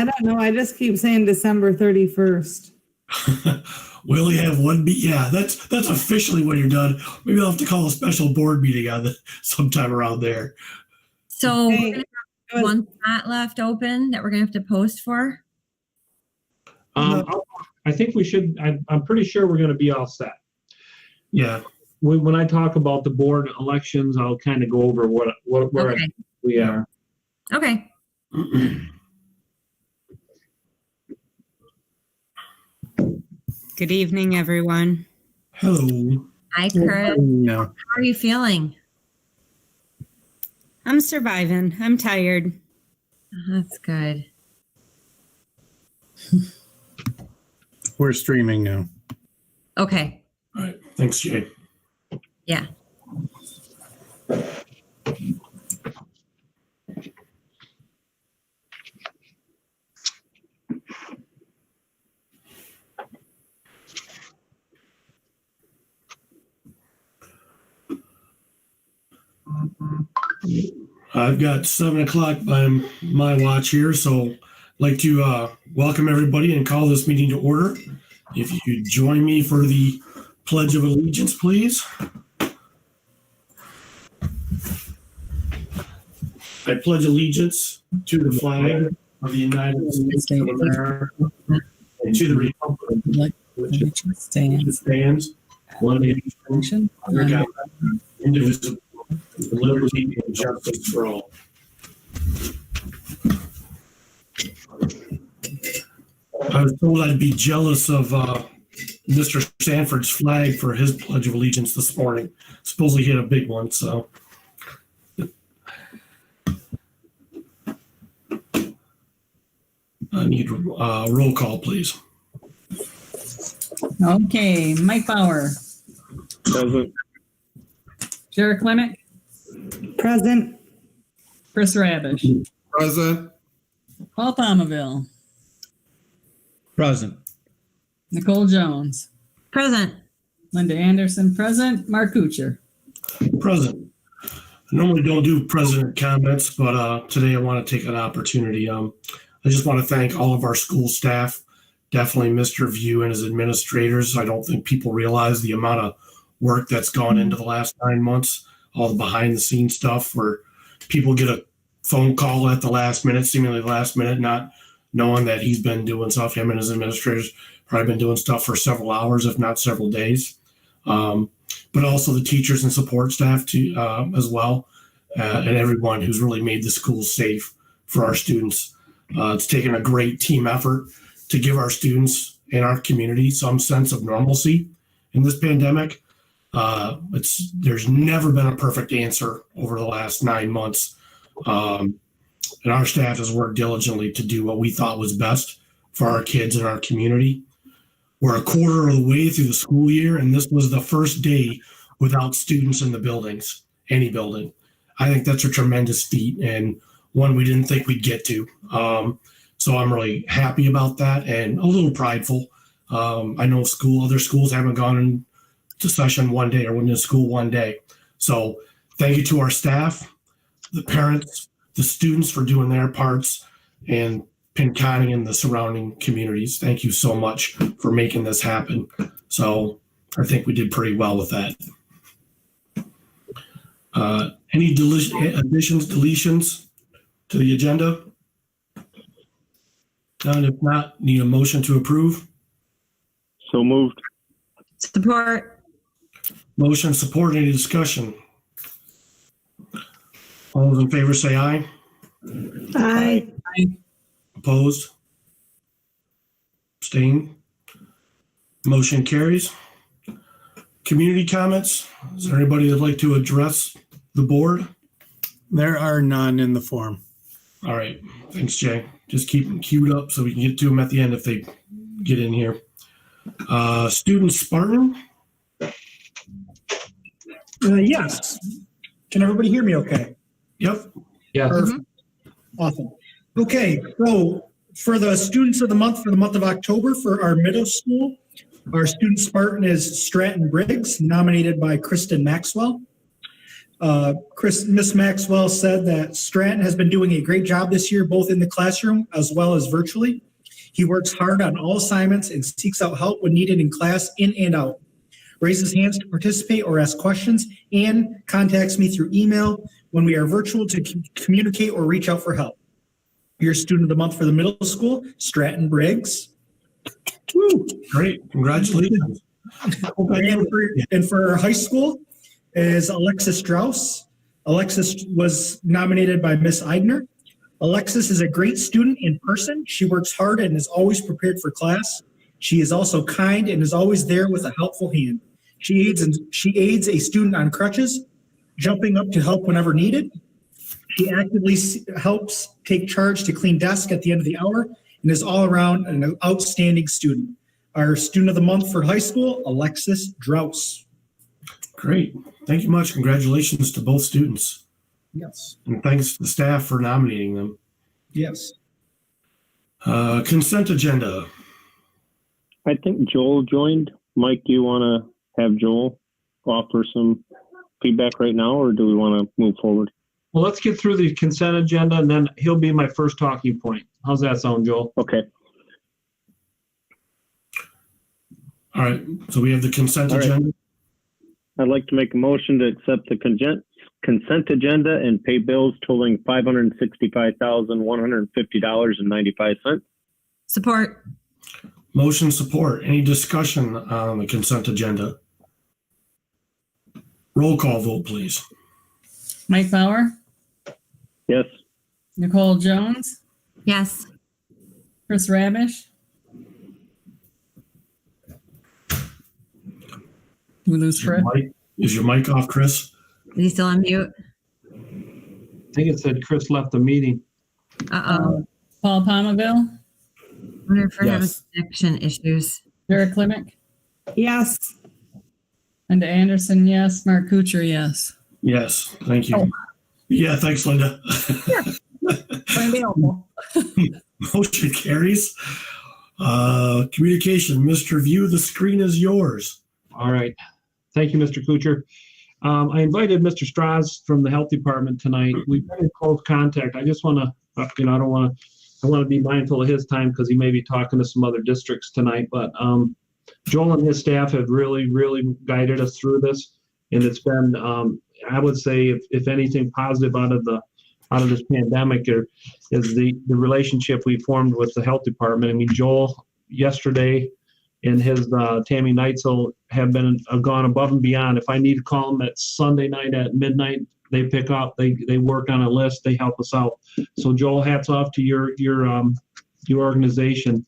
I don't know. I just keep saying December 31st. We only have one meeting. Yeah, that's officially when you're done. Maybe I'll have to call a special board meeting on that sometime around there. So Hey, we're gonna have one spot left open that we're gonna have to post for. I think we should. I'm pretty sure we're going to be all set. Yeah. When I talk about the board elections, I'll kind of go over where Okay. we are. Okay. Good evening, everyone. Hello. Hi, Chris. No. How are you feeling? I'm surviving. I'm tired. That's good. We're streaming now. Okay. All right. Thanks, Jay. Yeah. I've got 7 o'clock by my watch here, so I'd like to welcome everybody and call this meeting to order. If you could join me for the Pledge of Allegiance, please. I pledge allegiance to the flag of the United States of America and to the republic which stands one nation under God, indivisible, with liberty and justice for all. I was told I'd be jealous of Mr. Sanford's flag for his Pledge of Allegiance this morning. Supposedly he had a big one, so. I need a roll call, please. Okay, Mike Bauer. Present. Jared Clemick. Present. Chris Rabish. Present. Paul Palmaville. Present. Nicole Jones. Present. Linda Anderson, present. Mark Kuchar. Present. I normally don't do president comments, but today I want to take an opportunity. I just want to thank all of our school staff, definitely Mr. View and his administrators. I don't think people realize the amount of work that's gone into the last 9 months, all the behind the scenes stuff where people get a phone call at the last minute, seemingly last minute, not knowing that he's been doing stuff. Him and his administrators probably been doing stuff for several hours, if not several days. But also the teachers and support staff too, as well, and everyone who's really made the school safe for our students. It's taken a great team effort to give our students and our community some sense of normalcy in this pandemic. There's never been a perfect answer over the last 9 months. And our staff has worked diligently to do what we thought was best for our kids and our community. We're a quarter of the way through the school year, and this was the first day without students in the buildings, any building. I think that's a tremendous feat and one we didn't think we'd get to. So I'm really happy about that and a little prideful. I know other schools haven't gone into session one day or went into school one day. So thank you to our staff, the parents, the students for doing their parts, and Pinconning and the surrounding communities. Thank you so much for making this happen. So I think we did pretty well with that. Any additions, deletions to the agenda? None. If not, need a motion to approve. So moved. Support. Motion, support, any discussion? All those in favor say aye. Aye. Opposed? Abstain? Motion carries. Community comments? Is there anybody that'd like to address the board? There are none in the form. All right. Thanks, Jay. Just keep them queued up so we can get to them at the end if they get in here. Student Spartan? Yes. Can everybody hear me okay? Yep. Yes. Perfect. Awesome. Okay, so for the students of the month, for the month of October, for our middle school, our student Spartan is Stratton Briggs, nominated by Kristen Maxwell. Miss Maxwell said that Stratton has been doing a great job this year, both in the classroom as well as virtually. He works hard on all assignments and seeks out help when needed in class, in and out. Raises hands to participate or ask questions, and contacts me through email when we are virtual to communicate or reach out for help. Your student of the month for the middle school, Stratton Briggs. Woo, great. Congratulations. And for our high school is Alexis Strauss. Alexis was nominated by Miss Eigner. Alexis is a great student in person. She works hard and is always prepared for class. She is also kind and is always there with a helpful hand. She aids a student on crutches, jumping up to help whenever needed. She actively helps take charge to clean desk at the end of the hour and is all around an outstanding student. Our student of the month for high school, Alexis Strauss. Great. Thank you much. Congratulations to both students. Yes. And thanks to the staff for nominating them. Yes. Consent agenda. I think Joel joined. Mike, do you want to have Joel offer some feedback right now, or do we want to move forward? Well, let's get through the consent agenda, and then he'll be my first talking point. How's that sound, Joel? Okay. All right. So we have the consent All right. agenda. I'd like to make a motion to accept the consent agenda and pay bills totaling $565,150.95. Support. Motion support. Any discussion on the consent agenda? Roll call vote, please. Mike Bauer, Yes. Nicole Jones, Yes. Chris Rabish. We lose Chris. Is your mic off, Chris? Is he still on mute? I think it said Chris left the meeting. Uh-oh. Paul Palmaville, I wonder if we're having Yes. connection issues. Derek Klimick, Yes. Linda Anderson, yes. Mark Kuchar, yes. Yes. Thank you. Yeah. Thanks, Linda. Motion carries. Communication, Mr. View, the screen is yours. All right. Thank you, Mr. Kuchar. I invited Mr. Strauss from the health department tonight. We've been in close contact. I just want to, I want to be mindful of his time because he may be talking to some other districts tonight. But Joel and his staff have really, really guided us through this, and it's been, I would say, if anything positive out of this pandemic is the relationship we formed with the health department. I mean, Joel yesterday and his Tammy Neitzel have gone above and beyond. If I need to call them at Sunday night at midnight, they pick up. They work on a list. They help us out. So Joel, hats off to your organization.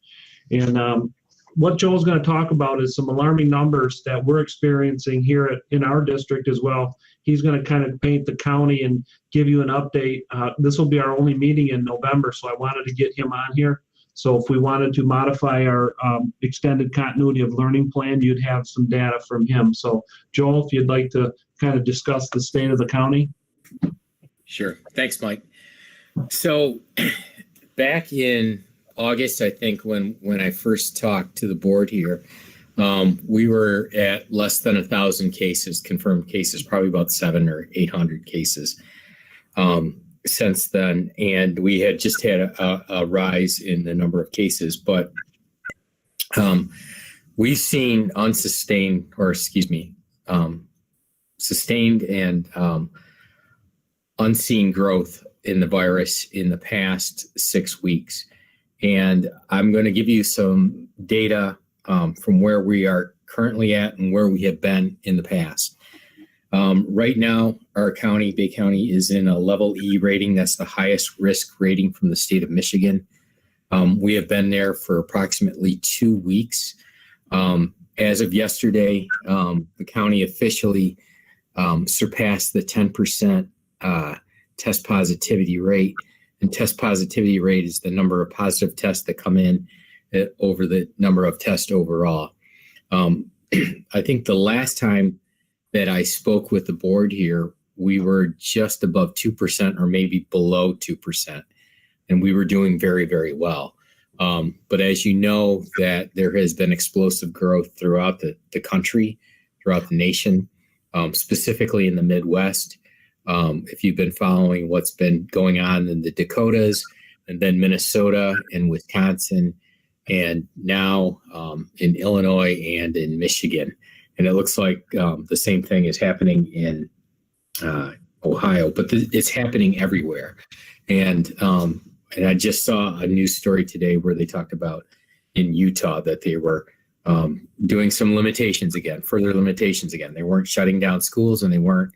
And what Joel's going to talk about is some alarming numbers that we're experiencing here in our district as well. He's going to kind of paint the county and give you an update. This will be our only meeting in November, so I wanted to get him on here. So if we wanted to modify our extended continuity of learning plan, you'd have some data from him. So Joel, if you'd like to kind of discuss the state of the county. Sure. Thanks, Mike. So back in August, I think when I first talked to the board here, we were at less than 1,000 cases, confirmed cases, probably about 700 or 800 cases since then. And we had just had a rise in the number of cases, but we've seen sustained and unseen growth in the virus in the past 6 weeks. And I'm going to give you some data from where we are currently at and where we have been in the past. Right now, our county, Bay County, is in a level E rating. That's the highest risk rating from the state of Michigan. We have been there for approximately 2 weeks. As of yesterday, the county officially surpassed the 10% test positivity rate. And test positivity rate is the number of positive tests that come in over the number of tests overall. I think the last time that I spoke with the board here, we were just above 2% or maybe below 2%. And we were doing very, very well. But as you know, that there has been explosive growth throughout the country, throughout the nation, specifically in the Midwest. If you've been following what's been going on in the Dakotas and then Minnesota and Wisconsin, and now in Illinois and in Michigan. And it looks like the same thing is happening in Ohio, but it's happening everywhere. And I just saw a news story today where they talked about in Utah that they were doing some limitations again, further limitations again. They weren't shutting down schools and they weren't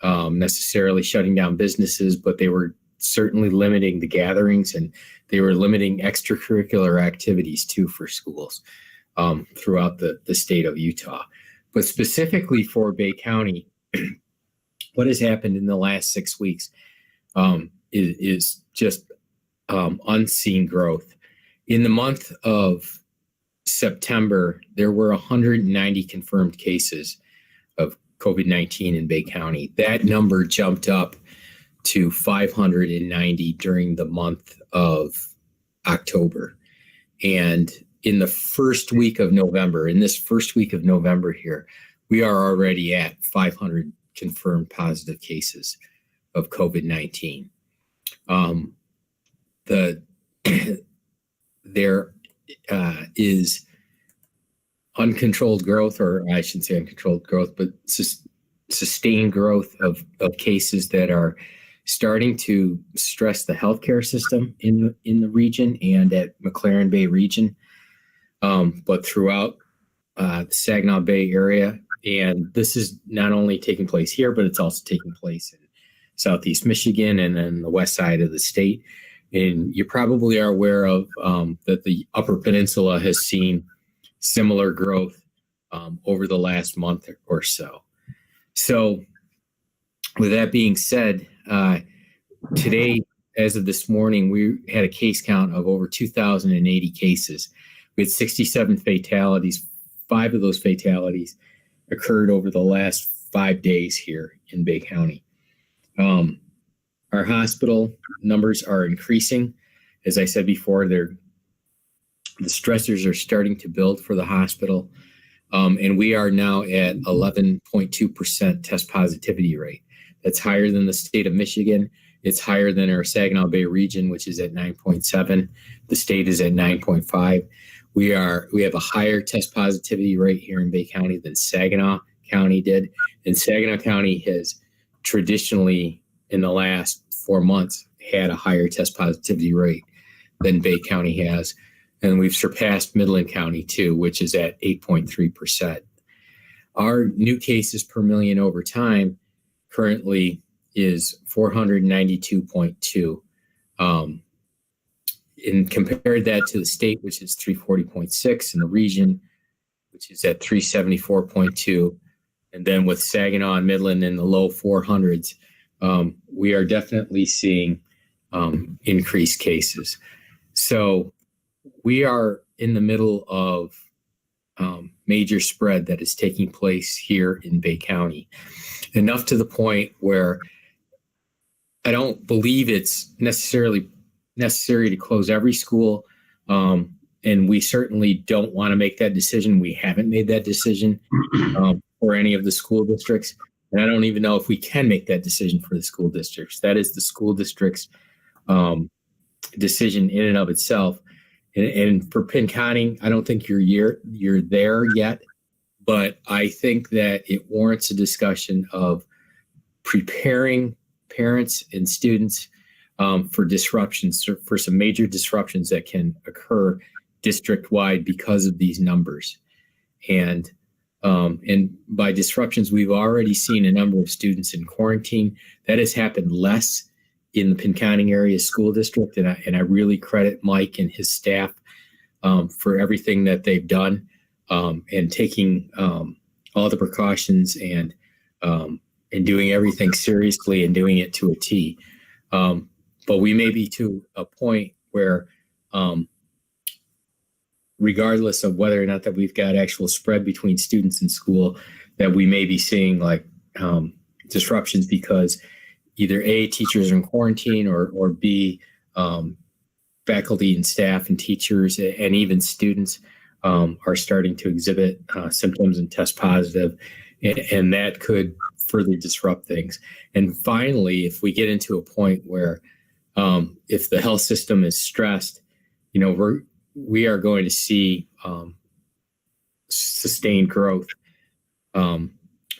necessarily shutting down businesses, but they were certainly limiting the gatherings, and they were limiting extracurricular activities too for schools throughout the state of Utah. But specifically for Bay County, what has happened in the last 6 weeks is just unseen growth. In the month of September, there were 190 confirmed cases of COVID-19 in Bay County. That number jumped up to 590 during the month of October. And in the first week of November, in this first week of November here, we are already at 500 confirmed positive cases of COVID-19. There is uncontrolled growth, or I shouldn't say uncontrolled growth, but sustained growth of cases that are starting to stress the healthcare system in the region and at McLaren Bay region, but throughout the Saginaw Bay area. And this is not only taking place here, but it's also taking place in Southeast Michigan and then the west side of the state. And you probably are aware of that the Upper Peninsula has seen similar growth over the last month or so. So with that being said, today, as of this morning, we had a case count of over 2,080 cases. We had 67 fatalities. 5 of those fatalities occurred over the last 5 days here in Bay County. Our hospital numbers are increasing. As I said before, the stressors are starting to build for the hospital. And we are now at 11.2% test positivity rate. That's higher than the state of Michigan. It's higher than our Saginaw Bay region, which is at 9.7. The state is at 9.5. We have a higher test positivity rate here in Bay County than Saginaw County did. And Saginaw County has traditionally, in the last 4 months, had a higher test positivity rate than Bay County has. And we've surpassed Midland County too, which is at 8.3%. Our new cases per million over time currently is 492.2. And compared that to the state, which is 340.6, and the region, which is at 374.2. And then with Saginaw and Midland in the low 400s, we are definitely seeing increased cases. So we are in the middle of major spread that is taking place here in Bay County, enough to the point where I don't believe it's necessary to close every school. And we certainly don't want to make that decision. We haven't made that decision for any of the school districts. And I don't even know if we can make that decision for the school districts. That is the school district's decision in and of itself. And for Pinconning, I don't think you're there yet, but I think that it warrants a discussion of preparing parents and students for disruptions, for some major disruptions that can occur district-wide because of these numbers. And by disruptions, we've already seen a number of students in quarantine. That has happened less in the Pinconning area school district, and I really credit Mike and his staff for everything that they've done and taking all the precautions and doing everything seriously and doing it to a T. But we may be to a point where, regardless of whether or not that we've got actual spread between students in school, that we may be seeing like disruptions because either A, teachers are in quarantine, or B, faculty and staff and teachers and even students are starting to exhibit symptoms and test positive. And that could further disrupt things. And finally, if we get into a point where if the health system is stressed, we are going to see sustained growth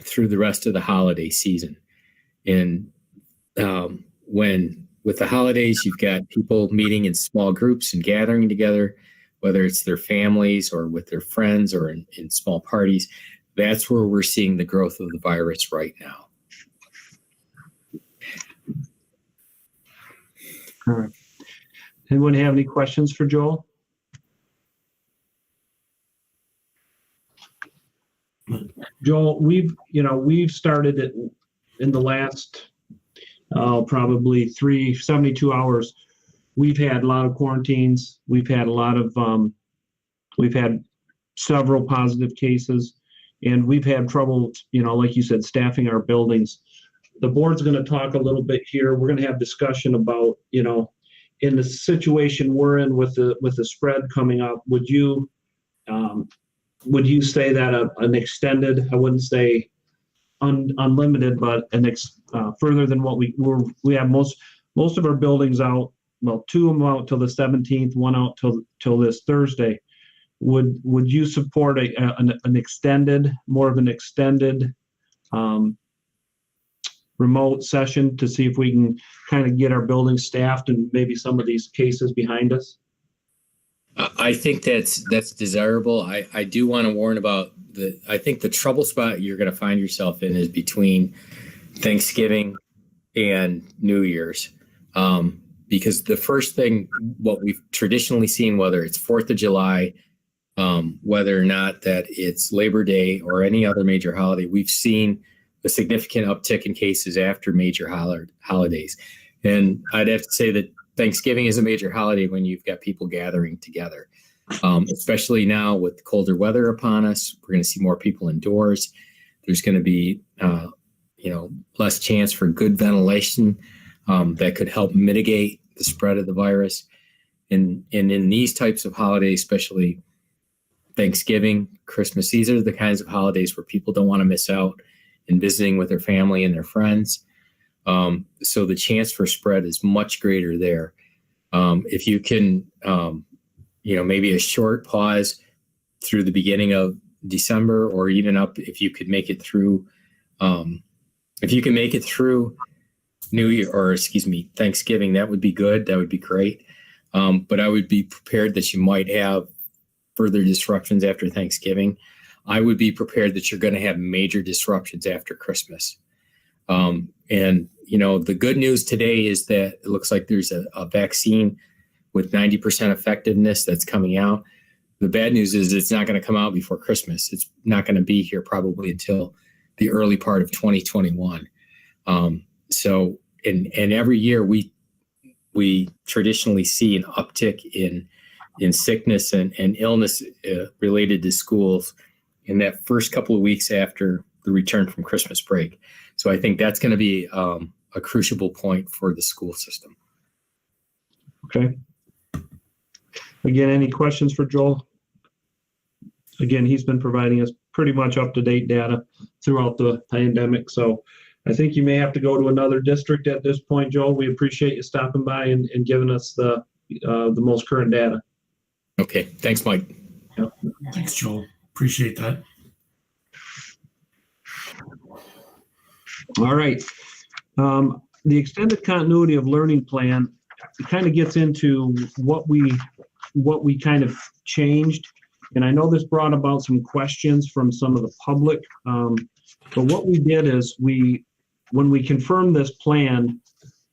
through the rest of the holiday season. And when with the holidays, you've got people meeting in small groups and gathering together, whether it's their families or with their friends or in small parties. That's where we're seeing the growth of the virus right now. All right. Anyone have any questions for Joel? Joel, we've started it in the last probably 72 hours. We've had a lot of quarantines. We've had several positive cases, and we've had trouble, like you said, staffing our buildings. The board's going to talk a little bit here. We're going to have discussion about, in the situation we're in with the spread coming up, would you say that an extended, I wouldn't say unlimited, but further than what we have most of our buildings out, well, 2 of them out till the 17th, 1 out till this Thursday. Would you support an extended, more of an extended remote session to see if we can kind of get our building staffed and maybe some of these cases behind us? I think that's desirable. I do want to warn about I think the trouble spot you're going to find yourself in is between Thanksgiving and New Year's. Because the first thing, what we've traditionally seen, whether it's 4th of July, whether or not that it's Labor Day or any other major holiday, we've seen a significant uptick in cases after major holidays. And I'd have to say that Thanksgiving is a major holiday when you've got people gathering together, especially now with colder weather upon us. We're going to see more people indoors. There's going to be, less chance for good ventilation that could help mitigate the spread of the virus. And in these types of holidays, especially Thanksgiving, Christmas, these are the kinds of holidays where people don't want to miss out in visiting with their family and their friends. So the chance for spread is much greater there. If you can, maybe a short pause through the beginning of December, or even up, if you could make it through, New Year, or Thanksgiving, that would be good. That would be great. But I would be prepared that you might have further disruptions after Thanksgiving. I would be prepared that you're going to have major disruptions after Christmas. And, the good news today is that it looks like there's a vaccine with 90% effectiveness that's coming out. The bad news is it's not going to come out before Christmas. It's not going to be here probably until the early part of 2021. So every year we traditionally see an uptick in sickness and illness related to schools in that first couple of weeks after the return from Christmas break. So I think that's going to be a crucial point for the school system. Okay. Again, any questions for Joel? Again, he's been providing us pretty much up-to-date data throughout the pandemic. So I think you may have to go to another district at this point, Joel. We appreciate you stopping by and giving us the most current data. Okay. Thanks, Mike. Yep. Thanks, Joel. Appreciate that. All right. The extended continuity of learning plan kind of gets into what we kind of changed. And I know this brought about some questions from some of the public. But what we did is when we confirmed this plan,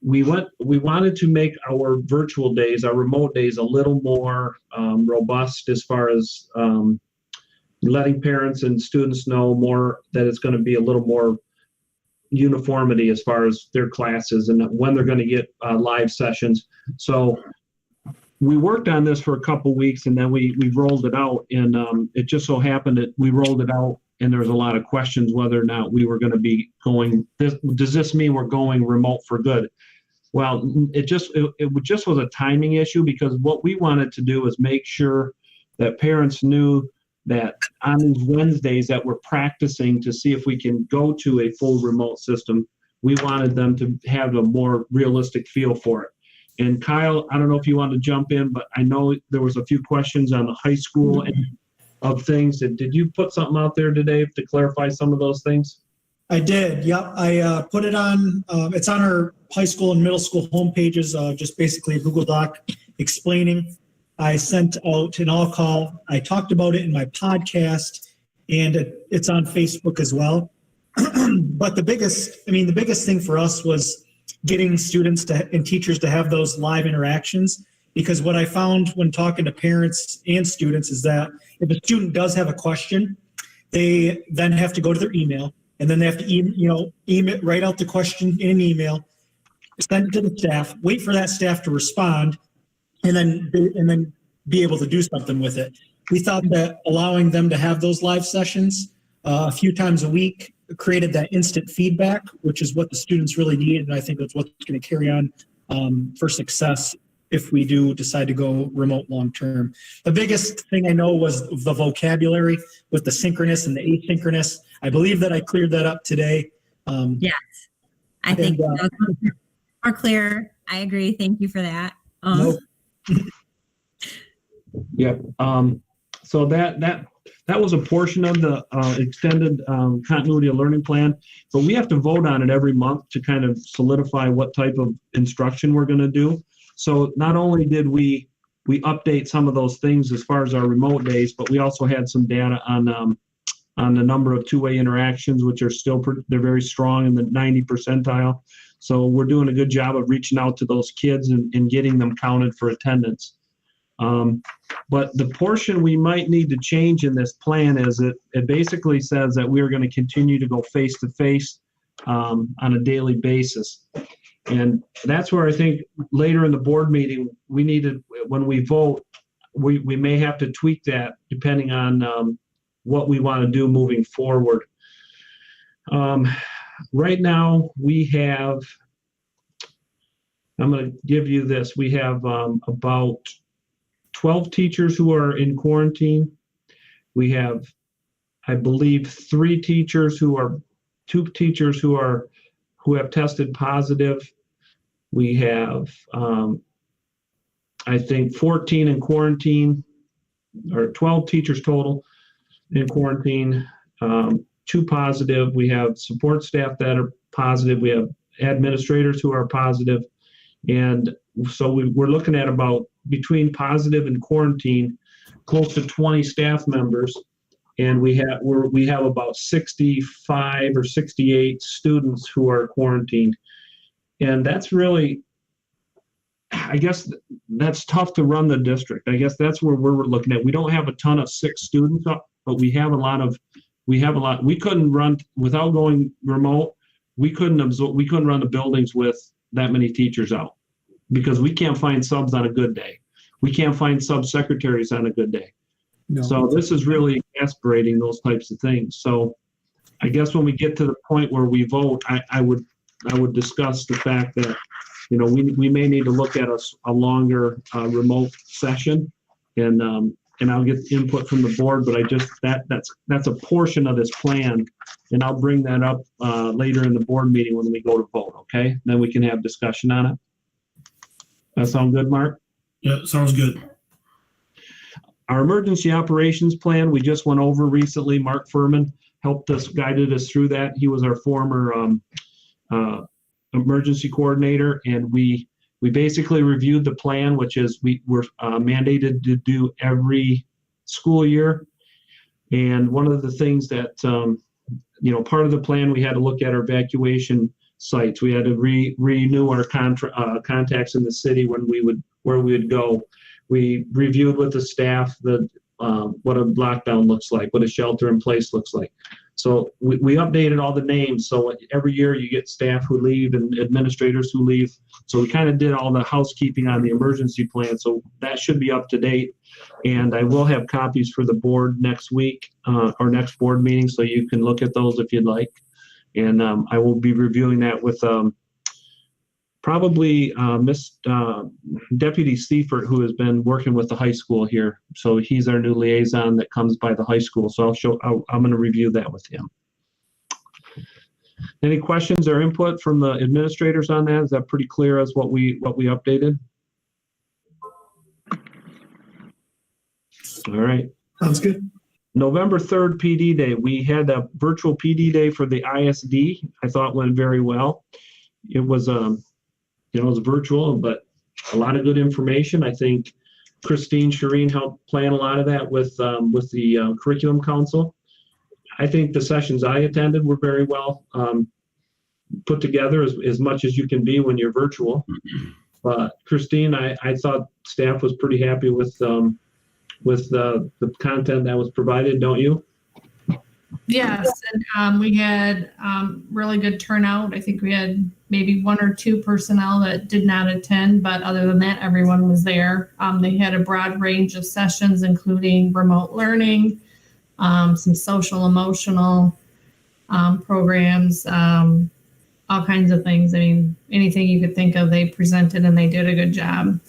we wanted to make our virtual days, our remote days, a little more robust as far as letting parents and students know more that it's going to be a little more uniformity as far as their classes and when they're going to get live sessions. So we worked on this for a couple weeks, and then we rolled it out, and it just so happened that we rolled it out and there was a lot of questions whether or not we were going to be going, does this mean we're going remote for good? Well, it just was a timing issue, because what we wanted to do was make sure that parents knew that on these Wednesdays that we're practicing to see if we can go to a full remote system, we wanted them to have a more realistic feel for it. And Kyle, I don't know if you want to jump in, but I know there was a few questions on the high school and of things. And did you put something out there today to clarify some of those things? I did. Yep. I put it on, it's on our high school and middle school homepages, just basically a Google Doc explaining. I sent out an all call. I talked about it in my podcast, and it's on Facebook as well. But the biggest thing for us was getting students and teachers to have those live interactions, because what I found when talking to parents and students is that if a student does have a question, they then have to go to their email, and then they have to email, write out the question in an email, send it to the staff, wait for that staff to respond, and then be able to do something with it. We thought that allowing them to have those live sessions a few times a week created that instant feedback, which is what the students really need, and I think that's what's going to carry on for success if we do decide to go remote long term. The biggest thing I know was the vocabulary with the synchronous and the asynchronous. I believe that I cleared that up today. Yes, I think that was more clear. I agree. Thank you for that. Nope. Yep. So that was a portion of the extended continuity of learning plan, but we have to vote on it every month to kind of solidify what type of instruction we're going to do. So not only did we update some of those things as far as our remote days, but we also had some data on the number of two-way interactions, which are still they're very strong in the 90 percentile. So we're doing a good job of reaching out to those kids and getting them counted for attendance. But the portion we might need to change in this plan is it basically says that we are going to continue to go face-to-face on a daily basis. And that's where I think later in the board meeting, we needed, when we vote, we may have to tweak that depending on what we want to do moving forward. Right now, we have, I'm going to give you this, we have about 12 teachers who are in quarantine. We have, I believe, two teachers who have tested positive. We have, I think, 14 in quarantine, or 12 teachers total in quarantine, 2 positive. We have support staff that are positive. We have administrators who are positive. And so we're looking at about, between positive and quarantine, close to 20 staff members. And we have about 65 or 68 students who are quarantined. And that's really, I guess that's tough to run the district. I guess that's where we're looking at. We don't have a ton of sick students, but we have a lot. We couldn't run, without going remote, we couldn't run the buildings with that many teachers out, because we can't find subs on a good day. We can't find sub-secretaries on a good day. No. So this is really exasperating, those types of things. So I guess when we get to the point where we vote, I would discuss the fact that, we may need to look at a longer remote session, and I'll get input from the board, but that's a portion of this plan, and I'll bring that up later in the board meeting when we go to vote, okay? Then we can have discussion on it. That sound good, Mark? Yeah, sounds good. Our emergency operations plan, we just went over recently. Mark Furman guided us through that. He was our former emergency coordinator, and we basically reviewed the plan, which is we're mandated to do every school year. And one of the things that, part of the plan, we had to look at our evacuation sites. We had to renew our contacts in the city where we would go. We reviewed with the staff what a lockdown looks like, what a shelter in place looks like. So we updated all the names. So every year you get staff who leave and administrators who leave. So we kind of did all the housekeeping on the emergency plan. So that should be up to date. And I will have copies for the board next week or next board meeting, so you can look at those if you'd like. And I will be reviewing that with probably Deputy Seifert, who has been working with the high school here. So he's our new liaison that comes by the high school. So I'm going to review that with him. Any questions or input from the administrators on that? Is that pretty clear as what we updated? All right. Sounds good. November 3rd PD Day. We had a virtual PD Day for the ISD. I thought went very well. It was it was virtual, but a lot of good information. I think Christine Shireen helped plan a lot of that with the Curriculum Council. I think the sessions I attended were very well put together, as much as you can be when you're virtual. But Christine, I thought staff was pretty happy with the content that was provided, don't you? Yes, and we had really good turnout. I think we had maybe 1 or 2 personnel that did not attend, but other than that, everyone was there. They had a broad range of sessions, including remote learning, some social emotional programs, all kinds of things. I mean, anything you could think of, they presented and they did a good job.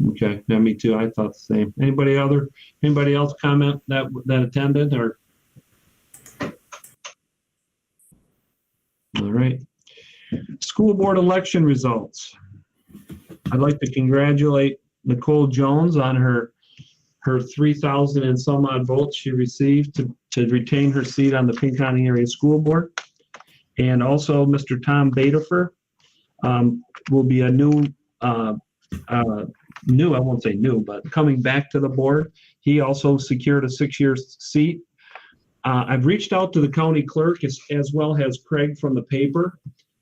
Okay, yeah, me too. I thought the same. Anybody else comment that attended or? All right. School board election results. I'd like to congratulate Nicole Jones on her 3,000 and some odd votes she received to retain her seat on the Pinconning Area School Board. And also Mr. Tom Badefer will be a new, I won't say new, but coming back to the board. He also secured a 6-year seat. I've reached out to the county clerk as well as Craig from the paper,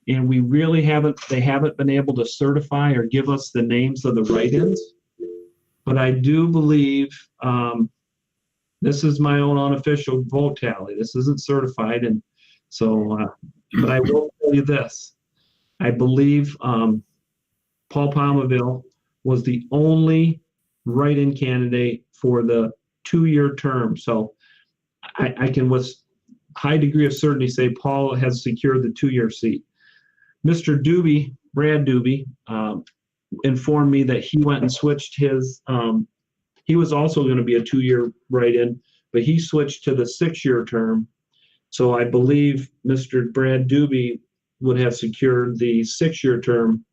and we really they haven't been able to certify or give us the names of the write-ins. But I do believe, this is my own unofficial vote tally. This isn't certified. And so, but I will tell you this. I believe Paul Palmaville was the only write-in candidate for the 2-year term. So I can with high degree of certainty say Paul has secured the 2-year seat. Mr. Doobie, Brad Doobie, informed me that he went and switched his, he was also going to be a 2-year write-in, but he switched to the 6-year term. So I believe Mr. Brad Doobie would have secured the 6-year term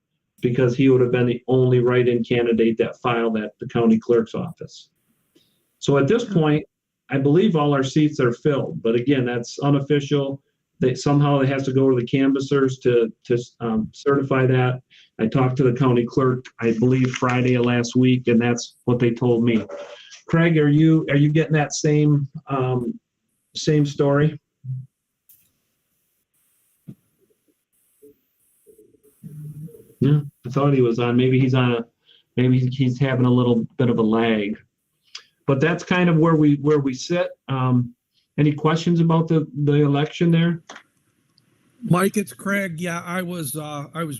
because he would have been the only write-in candidate that filed at the county clerk's office. So at this point, I believe all our seats are filled, but again, that's unofficial. Somehow it has to go to the canvassers to certify that. I talked to the county clerk, I believe Friday of last week, and that's what they told me. Craig, are you getting that same story? Yeah, I thought he was on. Maybe he's having a little bit of a lag. But that's kind of where we sit. Any questions about the election there? Mike, it's Craig. Yeah, I was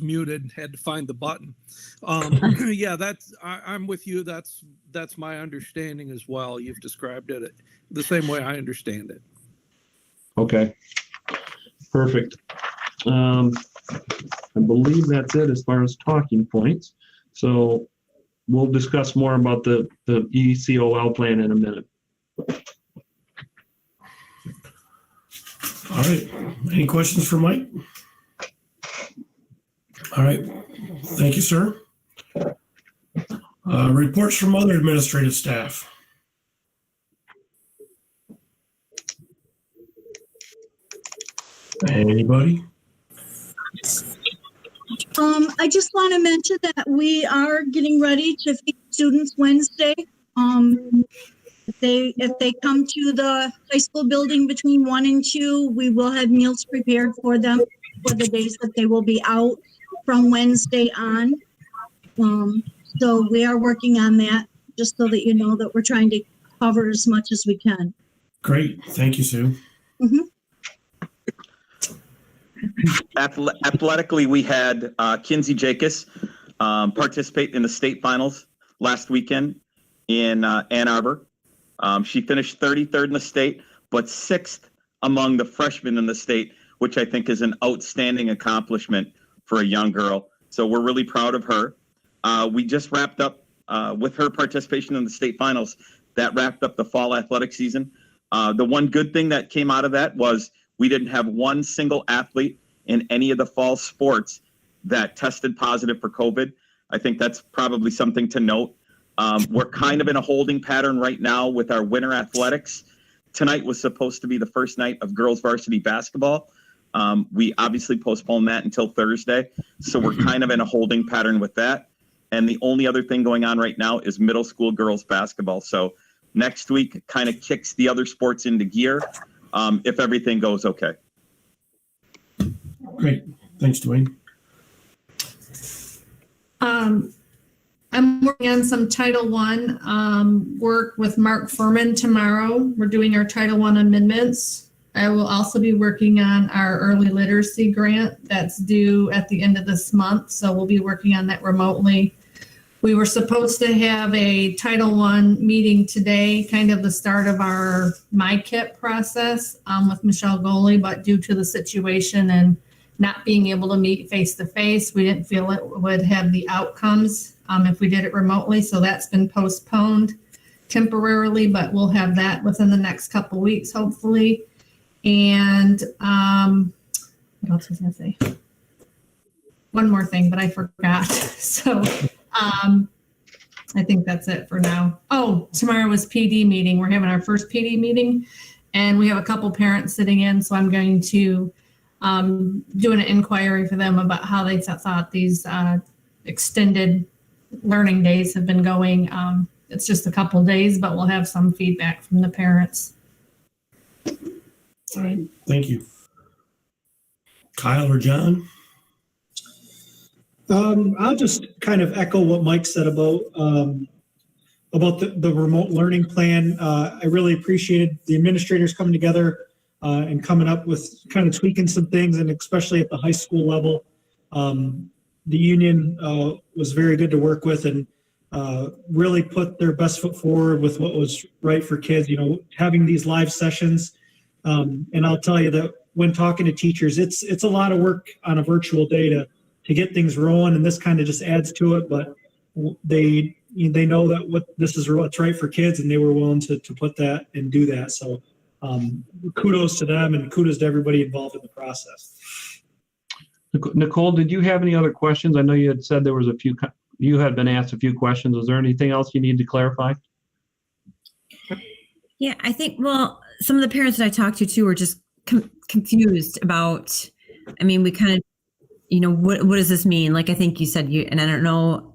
muted, had to find the button. Yeah, I'm with you. That's my understanding as well. You've described it the same way I understand it. Okay, perfect. I believe that's it as far as talking points. So we'll discuss more about the ECOL plan in a minute. All right. Any questions for Mike? All right. Thank you, sir. Reports from other administrative staff. Anybody? I just want to mention that we are getting ready to feed students Wednesday. If they come to the high school building between 1 and 2, we will have meals prepared for them for the days that they will be out from Wednesday on. So we are working on that, just so that you know that we're trying to cover as much as we can. Great. Thank you, Sue. Mm-hmm. Athletically, we had Kinsey Jacobs participate in the state finals last weekend in Ann Arbor. She finished 33rd in the state, but 6th among the freshmen in the state, which I think is an outstanding accomplishment for a young girl. So we're really proud of her. We just wrapped up with her participation in the state finals. That wrapped up the fall athletic season. The one good thing that came out of that was we didn't have one single athlete in any of the fall sports that tested positive for COVID. I think that's probably something to note. We're kind of in a holding pattern right now with our winter athletics. Tonight was supposed to be the first night of girls varsity basketball. We obviously postponed that until Thursday. So we're kind of in a holding pattern with that. And the only other thing going on right now is middle school girls basketball. So next week kind of kicks the other sports into gear if everything goes okay. Great. Thanks, Dwayne. I'm working on some Title I work with Mark Furman tomorrow. We're doing our Title I amendments. I will also be working on our early literacy grant that's due at the end of this month. So we'll be working on that remotely. We were supposed to have a Title I meeting today, kind of the start of our MyKit process with Michelle Goley, but due to the situation and not being able to meet face to face, we didn't feel it would have the outcomes if we did it remotely. So that's been postponed temporarily, but we'll have that within the next couple weeks, hopefully. And what else was I gonna say? One more thing, but I forgot. So I think that's it for now. Oh, tomorrow is PD meeting. We're having our first PD meeting, and we have a couple parents sitting in. So I'm going to do an inquiry for them about how they thought these extended learning days have been going. It's just a couple days, but we'll have some feedback from the parents. All right. Thank you. Kyle or John? I'll just kind of echo what Mike said about the remote learning plan. I really appreciated the administrators coming together and coming up with kind of tweaking some things, and especially at the high school level. The union was very good to work with and really put their best foot forward with what was right for kids, having these live sessions. And I'll tell you that when talking to teachers, it's a lot of work on a virtual day to get things rolling, and this kind of just adds to it. But they know that this is what's right for kids, and they were willing to put that and do that. So kudos to them, and kudos to everybody involved in the process. Nicole, did you have any other questions? I know you had said there was you had been asked a few questions. Was there anything else you need to clarify? Yeah, I think, well, some of the parents that I talked to too were just confused about, we kind of, what does this mean? Like, I think you said and I don't know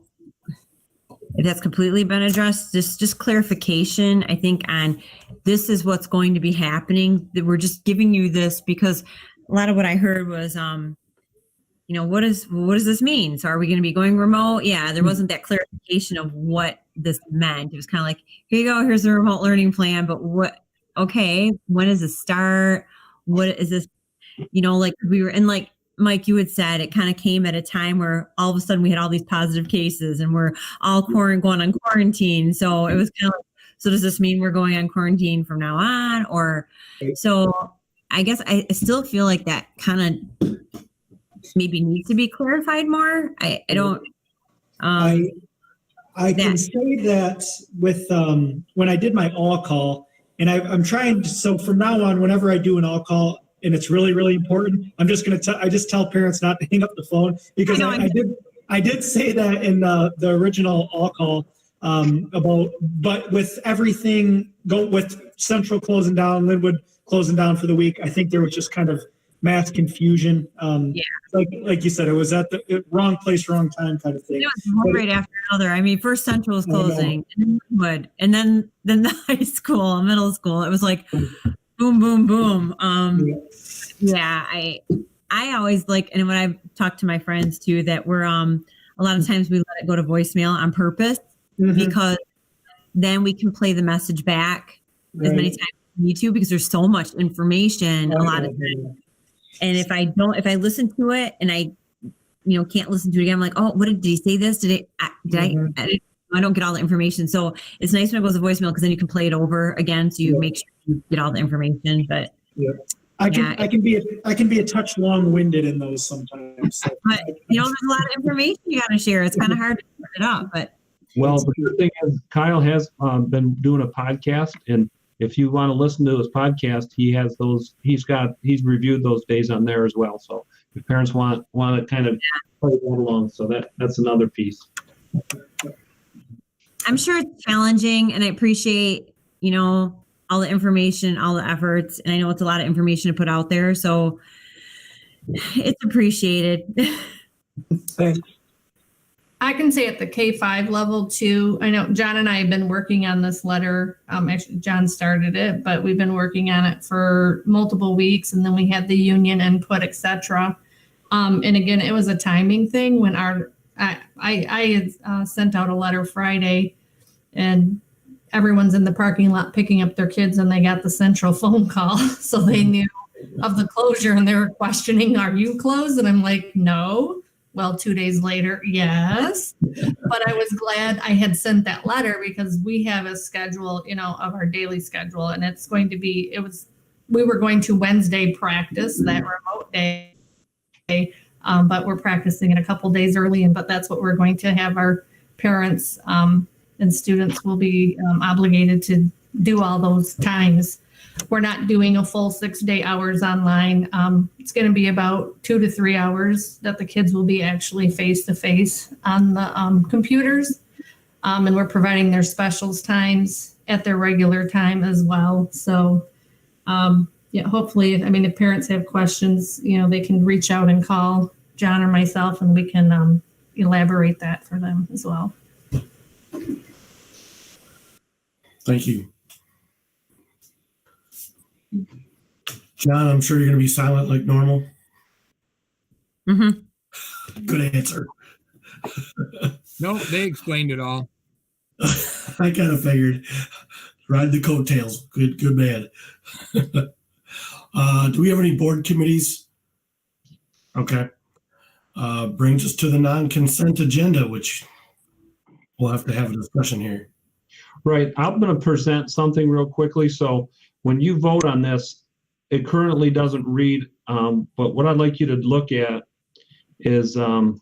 if that's completely been addressed, just clarification, I think, on this is what's going to be happening, that we're just giving you this because a lot of what I heard was, what does this mean? So are we going to be going remote? Yeah, there wasn't that clarification of what this meant. It was kind of like, here you go, here's the remote learning plan, but when does this start? What is this? Like we were in, like Mike, you had said, it kind of came at a time where all of a sudden we had all these positive cases and we're all going on quarantine. So it was kind of like, so does this mean we're going on quarantine from now on? Or so I guess I still feel like that kind of maybe needs to be clarified more. I don't. I can say that with when I did my all call, and I'm trying to, so from now on, whenever I do an all call and it's really, really important, I'm just going to I just tell parents not to hang up the phone, because I did say that in the original all call but with everything with Central closing down, Linwood closing down for the week, I think there was just kind of mass confusion. Like you said, it was at the wrong place, wrong time kind of thing. It was one right after another. First Central was closing, and then Linwood, and then the high school, middle school. It was like boom, boom, boom. I always like, and when I talk to my friends too, that we're a lot of times we let it go to voicemail on purpose, because then we can play the message back as many times as we need to, because there's so much information a lot of times. And if I listen to it and I can't listen to it again, I'm like, oh, did he say this? I don't get all the information. So it's nice when it goes to voicemail, because then you can play it over again. So you make sure you get all the information. But I can Yeah. I can be a touch long-winded in those sometimes. So But you know, there's a lot of information you got to share. It's kind of hard to put it up, but Well, the good thing is Kyle has been doing a podcast, and if you want to listen to his podcast, he has those. He's reviewed those days on there as well. So if parents want to kind of play that along, so that's another piece. I'm sure it's challenging, and I appreciate, you know, all the information, all the efforts, and I know it's a lot of information to put out there, so it's appreciated. Thanks. I can say at the K-5 level too, I know John and I have been working on this letter. Actually, John started it, but we've been working on it for multiple weeks, and then we had the union input, etc. And again, it was a timing thing when I had sent out a letter Friday, and everyone's in the parking lot picking up their kids, and they got the central phone call, so they knew of the closure, and they were questioning, "Are you closed?" And I'm like, "No." Well, 2 days later, yes. But I was glad I had sent that letter because we have a schedule, you know, of our daily schedule, and it's going to be. We were going to Wednesday practice that remote day. But we're practicing it a couple days early, but that's what we're going to have our parents and students will be obligated to do all those times. We're not doing a full 6 day hours online. It's going to be about 2 to 3 hours that the kids will be actually face to face on the computers. And we're providing their specials times at their regular time as well. So yeah, hopefully, I mean, if parents have questions, you know, they can reach out and call John or myself, and we can elaborate that for them as well. Thank you. John, I'm sure you're going to be silent like normal. Mm-hmm. Good answer. No, they explained it all. I kind of figured. Ride the coattails. Good man. Do we have any board committees? Okay. Brings us to the non-consent agenda, which we'll have to have a discussion here. Right. I'm going to present something real quickly. So when you vote on this, it currently doesn't read, but what I'd like you to look at is I want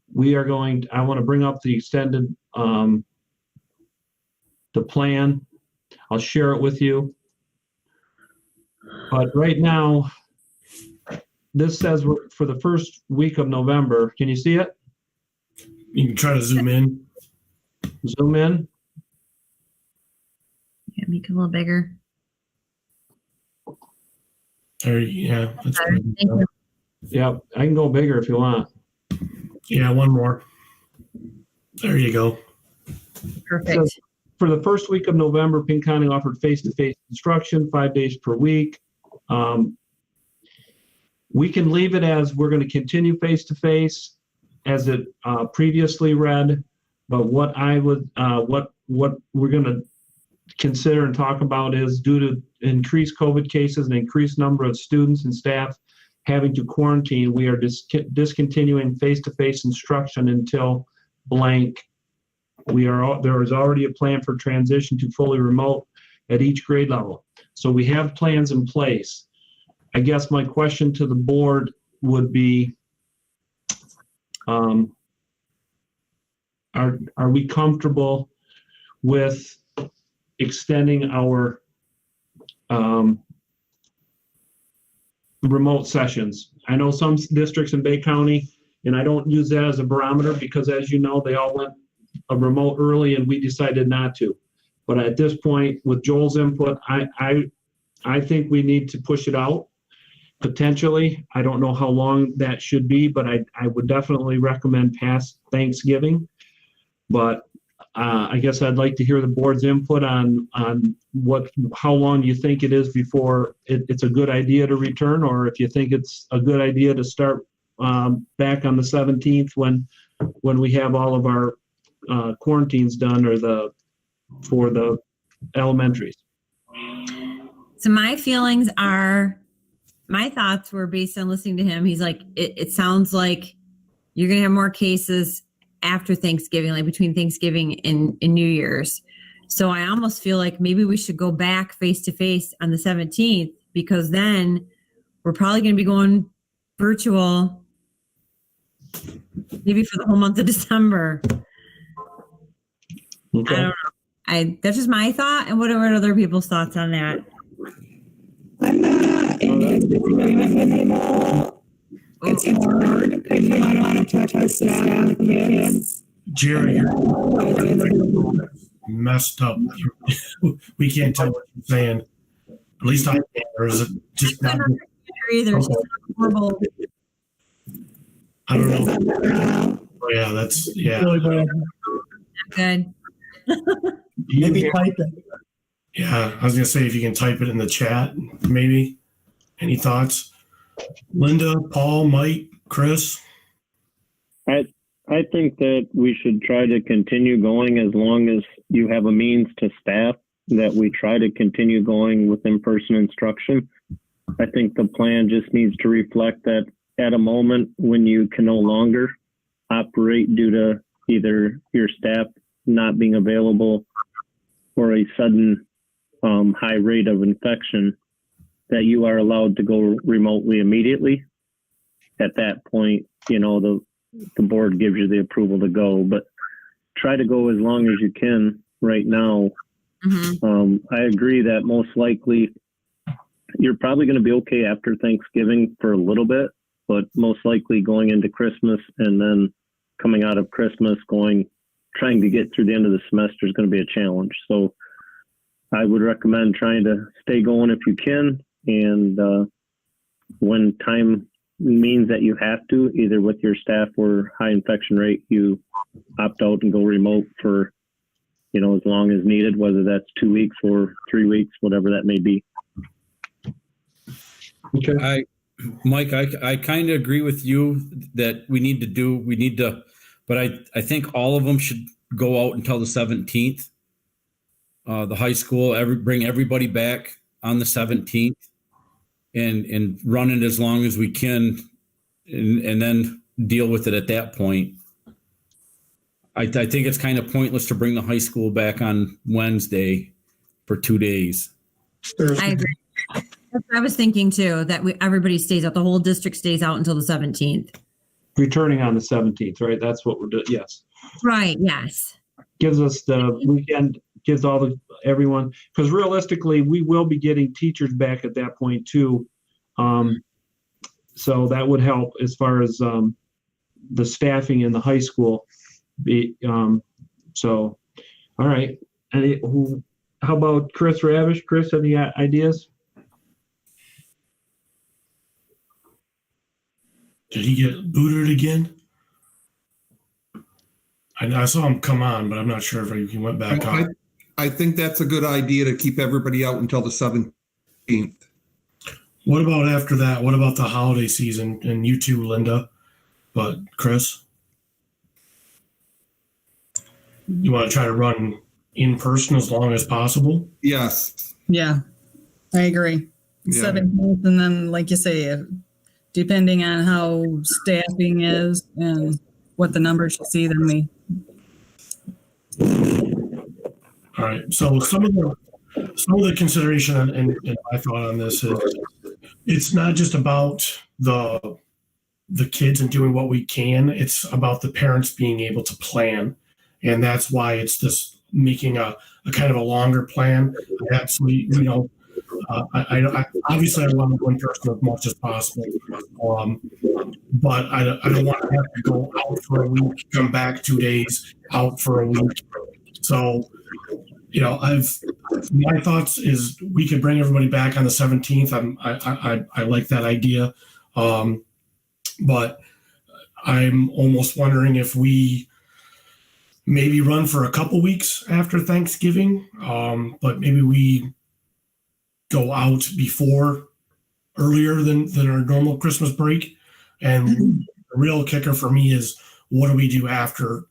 to bring up the extended, the plan. I'll share it with you. But right now, this says we're for the first week of November. Can you see it? You can try to zoom in. Zoom in. Yeah, make it a little bigger. Yeah. That's Thank you. Yeah, I can go bigger if you want. Yeah, one more. There you go. Perfect. So for the first week of November, Pinconning offered face-to-face instruction 5 days per week. We can leave it as we're going to continue face-to-face as it previously read, but what I would, what we're going to consider and talk about is due to increased COVID cases and increased number of students and staff having to quarantine, we are discontinuing face-to-face instruction until blank. There is already a plan for transition to fully remote at each grade level. So we have plans in place. I guess my question to the board would be, are we comfortable with extending our remote sessions? I know some districts in Bay County, and I don't use that as a barometer because, as you know, they all went a remote early and we decided not to. But at this point, with Joel's input, I think we need to push it out. Potentially, I don't know how long that should be, but I would definitely recommend past Thanksgiving. But I guess I'd like to hear the board's input on how long you think it is before it's a good idea to return, or if you think it's a good idea to start back on the 17th when we have all of our quarantines done, or for the elementaries. So my thoughts were based on listening to him. He's like, it sounds like you're going to have more cases after Thanksgiving, like between Thanksgiving and New Year's. So I almost feel like maybe we should go back face to face on the 17th because then we're probably going to be going virtual maybe for the whole month of December. Okay. I don't know. That's just my thought. And what are other people's thoughts on that? I'm not in disagreement with you all. It's hard if you don't want to touch our staff, kids. Jerry, messed up. We can't tell what you're saying. At least I can't. Or is it just not? Either. She's horrible. I don't know. Oh, yeah, that's yeah. Really bad. Good. Maybe type it. Yeah, I was gonna say if you can type it in the chat, maybe. Any thoughts? Linda, Paul, Mike, Chris? I think that we should try to continue going as long as you have a means to staff, that we try to continue going with in-person instruction. I think the plan just needs to reflect that at a moment when you can no longer operate due to either your staff not being available or a sudden high rate of infection, that you are allowed to go remotely immediately. At that point, the board gives you the approval to go, but try to go as long as you can right now. I agree that most likely you're probably going to be okay after Thanksgiving for a little bit, but most likely going into Christmas and then coming out of Christmas, trying to get through the end of the semester is going to be a challenge. So I would recommend trying to stay going if you can. And when time means that you have to, either with your staff or high infection rate, you opt out and go remote for, as long as needed, whether that's 2 weeks or 3 weeks, whatever that may be. Okay. Mike, I kind of agree with you that we need to, but I think all of them should go out until the 17th. The high school, bring everybody back on the 17th and run it as long as we can and then deal with it at that point. I think it's kind of pointless to bring the high school back on Wednesday for 2 days. I agree. That's what I was thinking too, that everybody stays out, the whole district stays out until the 17th. Returning on the 17th, right? That's what we're doing. Yes. Right. Yes. Gives us the weekend, gives everyone, because realistically, we will be getting teachers back at that point too. So that would help as far as the staffing in the high school. So, all right. How about Chris Ravish? Chris, any ideas? Did he get booted again? I saw him come on, but I'm not sure if he went back on. I think that's a good idea to keep everybody out until the 17th. What about after that? What about the holiday season? And you too, Linda. But Chris? You want to try to run in person as long as possible? Yes. Yeah, I agree. Yeah. 17th, and then, like you say, depending on how staffing is and what the numbers you see, then we. All right. So some of the consideration and my thought on this is, it's not just about the kids and doing what we can. It's about the parents being able to plan. And that's why it's this making a kind of a longer plan. Absolutely, I obviously I want one person as much as possible, but I don't want to have to go out for a week, come back 2 days, out for a week. So, my thoughts is we could bring everybody back on the 17th. I like that idea, but I'm almost wondering if we maybe run for a couple weeks after Thanksgiving, but maybe we go out earlier than our normal Christmas break. And the real kicker for me is, what do we do after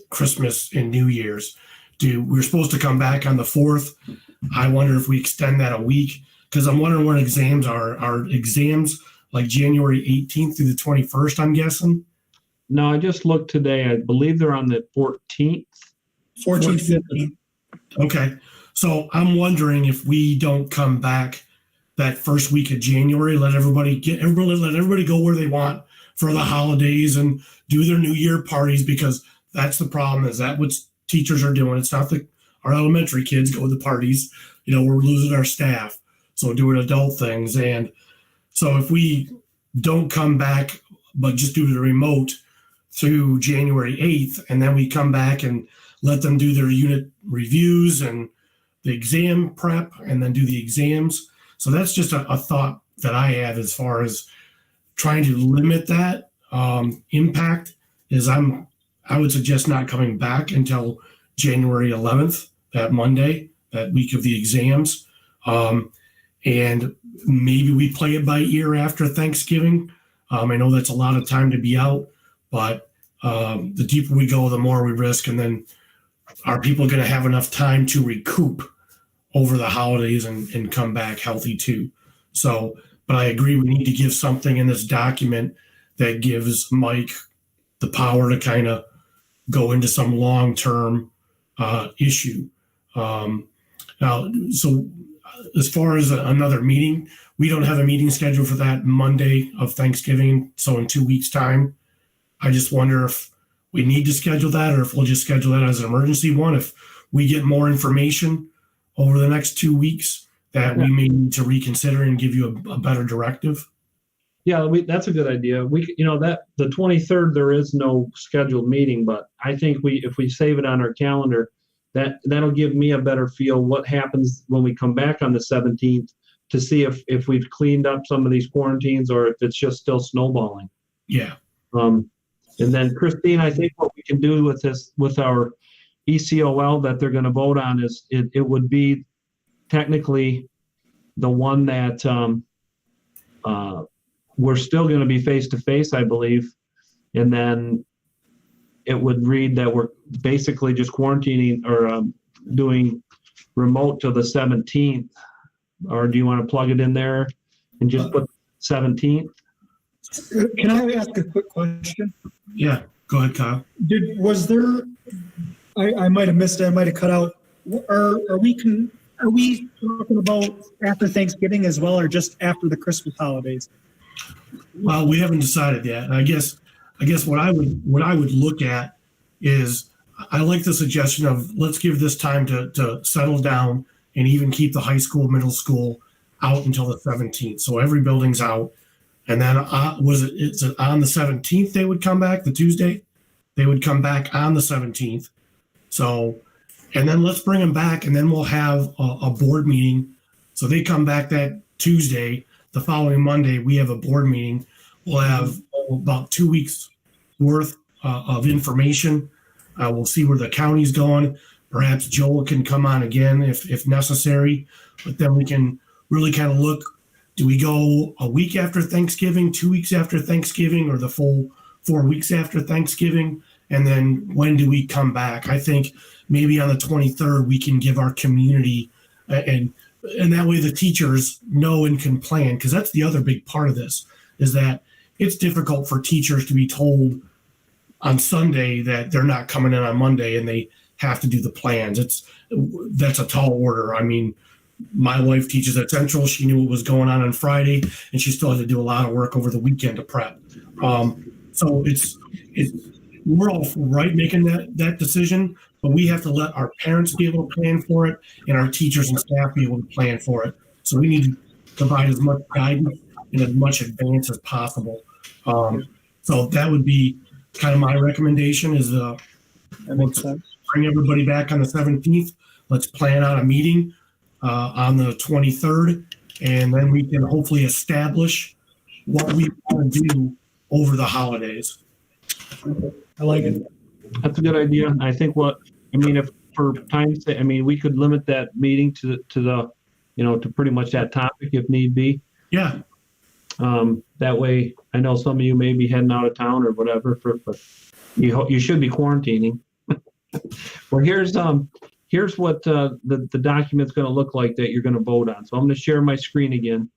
Christmas and New Year's? We're supposed to come back on the 4th. I wonder if we extend that a week, because I'm wondering when exams are. Are exams like January 18th through the 21st, I'm guessing? No, I just looked today. I believe they're on the 14th. 14th, 15th. Okay. So I'm wondering if we don't come back that first week of January. Let everybody go where they want for the holidays and do their New Year parties, because that's the problem. Is that what teachers are doing? It's not our elementary kids go to the parties. We're losing our staff, so doing adult things. And so if we don't come back, but just do the remote through January 8th, and then we come back and let them do their unit reviews and the exam prep and then do the exams. So that's just a thought that I have as far as trying to limit that impact. I would suggest not coming back until January 11th, that Monday, that week of the exams. And maybe we play it by ear after Thanksgiving. I know that's a lot of time to be out, but the deeper we go, the more we risk. And then are people going to have enough time to recoup over the holidays and come back healthy too? So, but I agree, we need to give something in this document that gives Mike the power to kind of go into some long-term issue. Now, so as far as another meeting, we don't have a meeting scheduled for that Monday of Thanksgiving. So in 2 weeks' time, I just wonder if we need to schedule that, or if we'll just schedule that as an emergency one. If we get more information over the next 2 weeks, that we may need to reconsider and give you a better directive. Yeah, that's a good idea. That the 23rd, there is no scheduled meeting, but I think if we save it on our calendar, that'll give me a better feel what happens when we come back on the 17th, to see if we've cleaned up some of these quarantines or if it's just still snowballing. Yeah. And then Christine, I think what we can do with this, with our ECOL that they're going to vote on, is it would be technically the one that we're still going to be face-to-face, I believe. And then it would read that we're basically just quarantining or doing remote till the 17th. Or do you want to plug it in there and just put 17th? Can I ask a quick question? Yeah, go ahead, Kyle. I might have missed it. I might have cut out. Are we talking about after Thanksgiving as well, or just after the Christmas holidays? Well, we haven't decided yet. I guess what I would look at is, I like the suggestion of, let's give this time to settle down and even keep the high school, middle school out until the 17th. So every building's out. And then is it on the 17th they would come back, the Tuesday? They would come back on the 17th. So, and then let's bring them back, and then we'll have a board meeting. So they come back that Tuesday. The following Monday, we have a board meeting. We'll have about 2 weeks worth of information. We'll see where the county's going. Perhaps Joel can come on again if necessary, but then we can really kind of look, do we go a week after Thanksgiving, 2 weeks after Thanksgiving, or the full 4 weeks after Thanksgiving? And then when do we come back? I think maybe on the 23rd, we can give our community, and that way the teachers know and can plan, because that's the other big part of this, is that it's difficult for teachers to be told on Sunday that they're not coming in on Monday and they have to do the plans. That's a tall order. I mean, my wife teaches at Central. She knew what was going on Friday, and she still had to do a lot of work over the weekend to prep. So we're all right making that decision, but we have to let our parents be able to plan for it and our teachers and staff be able to plan for it. So we need to provide as much guidance in as much advance as possible. So that would be kind of my recommendation, is that makes sense. Bring everybody back on the 17th. Let's plan out a meeting on the 23rd, and then we can hopefully establish what we want to do over the holidays. I like it. That's a good idea. I think if for time's sake, we could limit that meeting to the, to pretty much that topic if need be. Yeah. That way, I know some of you may be heading out of town or whatever, but you should be quarantining. Well, here's what the document's going to look like that you're going to vote on. So I'm going to share my screen again.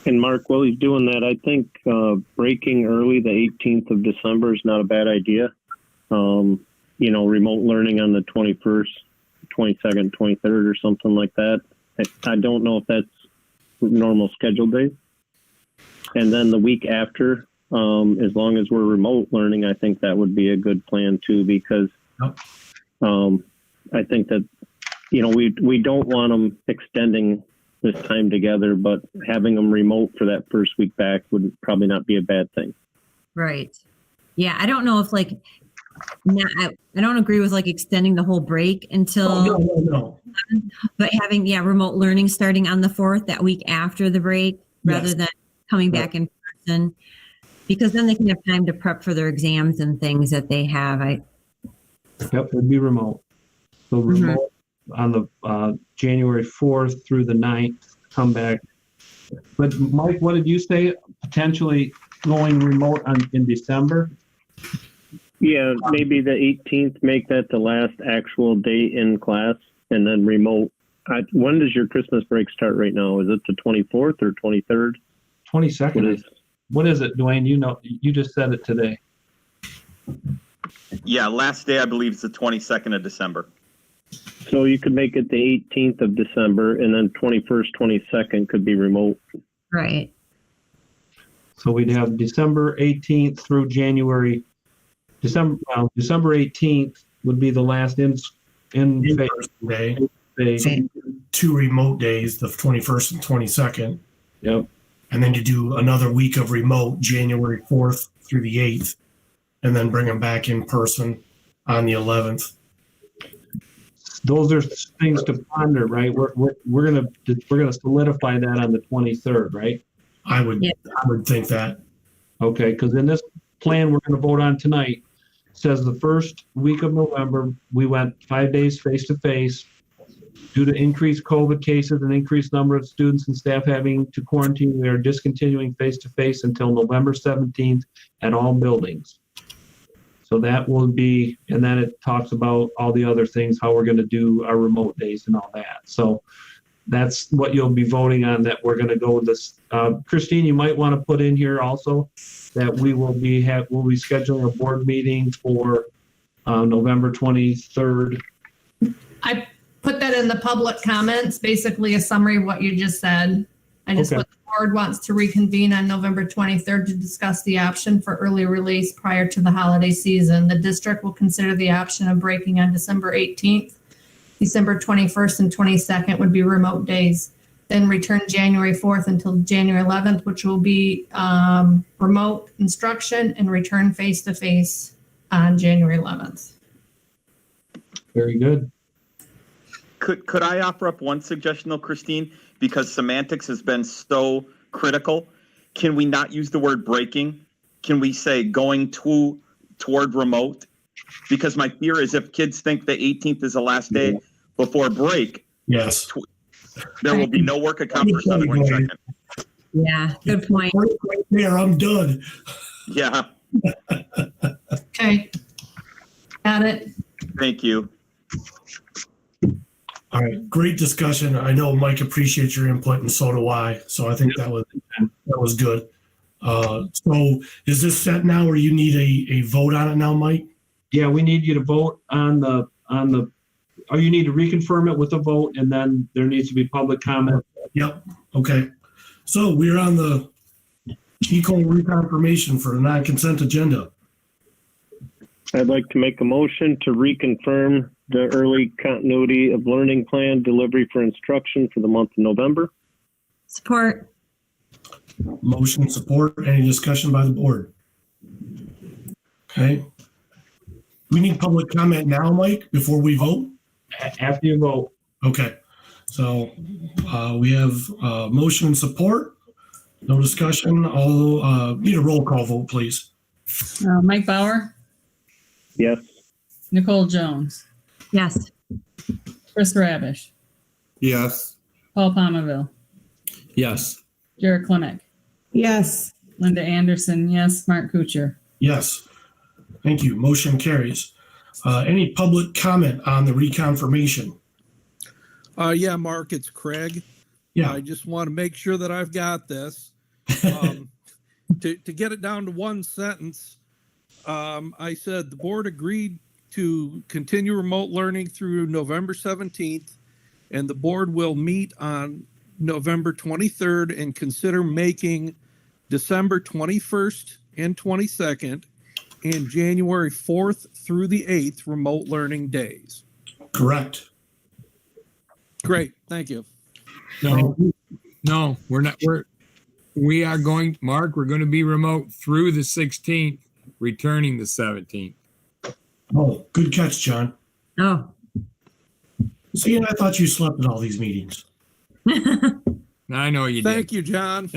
And Mark, while he's doing that, I think breaking early the 18th of December is not a bad idea. Remote learning on the 21st, 22nd, 23rd or something like that. I don't know if that's normal scheduled days. And then the week after, as long as we're remote learning, I think that would be a good plan too, because I think that, we don't want them extending this time together, but having them remote for that first week back would probably not be a bad thing. Right. Yeah. I don't know if I don't agree with extending the whole break until, No. but having, remote learning starting on the 4th, that week after the break, rather than coming back in person, because then they can have time to prep for their exams and things that they have. Yep, it'd be remote. So remote on the January 4th through the 9th, come back. But Mike, what did you say? Potentially going remote in December? Yeah, maybe the 18th, make that the last actual day in class, and then remote. When does your Christmas break start right now? Is it the 24th or 23rd? 22nd. What is it, Dwayne? You just said it today. Yeah, last day I believe is the 22nd of December. So you could make it the 18th of December, and then 21st, 22nd could be remote. Right. So we'd have December 18th through December 18th would be the last in day. Two remote days, the 21st and 22nd. Yep. And then you do another week of remote, January 4th through the 8th, and then bring them back in person on the 11th. Those are things to ponder, right? We're gonna solidify that on the 23rd, right? I would think that. Okay, because in this plan we're going to vote on tonight, says the first week of November we went 5 days face to face. Due to increased COVID cases and increased number of students and staff having to quarantine, we are discontinuing face to face until November 17th at all buildings. So that will be, and then it talks about all the other things, how we're going to do our remote days and all that. So that's what you'll be voting on, that we're going to go with this. Christine, you might want to put in here also that we'll be scheduling a board meeting for November 23rd. I put that in the public comments, basically a summary of what you just said. I just put the board wants to reconvene on November 23rd to discuss the option for early release prior to the holiday season. The district will consider the option of breaking on December 18th. December 21st and 22nd would be remote days. Then return January 4th until January 11th, which will be remote instruction, and return face-to-face on January 11th. Very good. Could I offer up one suggestion though, Christine? Because semantics has been so critical. Can we not use the word breaking? Can we say going toward remote? Because my fear is if kids think the 18th is the last day before break, yes, there will be no work accomplished on the 22nd. Yeah, good point. Right there, I'm done. Yeah. Okay. Got it. Thank you. All right, great discussion. I know Mike appreciates your input, and so do I. So I think that was good. So is this set now, or you need a vote on it now, Mike? Yeah, we need you to vote on the. Or you need to reconfirm it with a vote, and then there needs to be public comment. Yep. Okay. So we're on the equal reconfirmation for the non-consent agenda. I'd like to make a motion to reconfirm the early continuity of learning plan delivery for instruction for the month of November. Support. Motion support. Any discussion by the board? Okay. We need public comment now, Mike, before we vote? After you vote. Okay. So we have motion and support. No discussion. Although need a roll call vote, please. Mike Bauer, Yes. Nicole Jones, Yes. Chris Rabish, Yes. Paul Palmerville, Yes. Jared Klimek, Yes. Linda Anderson, yes, Mark Kuchar. Yes. Thank you. Motion carries. Any public comment on the reconfirmation? Yeah, Mark, it's Craig. Yeah. I just want to make sure that I've got this. To get it down to one sentence, I said the board agreed to continue remote learning through November 17th and the board will meet on November 23rd and consider making December 21st and 22nd and January 4th through the 8th remote learning days. Correct. Great, thank you. No, we're not. We are going, Mark, we're going to be remote through the 16th, returning the 17th. Oh, good catch, John. Oh. See, I thought you slept at all these meetings. I know you did. Thank you, John.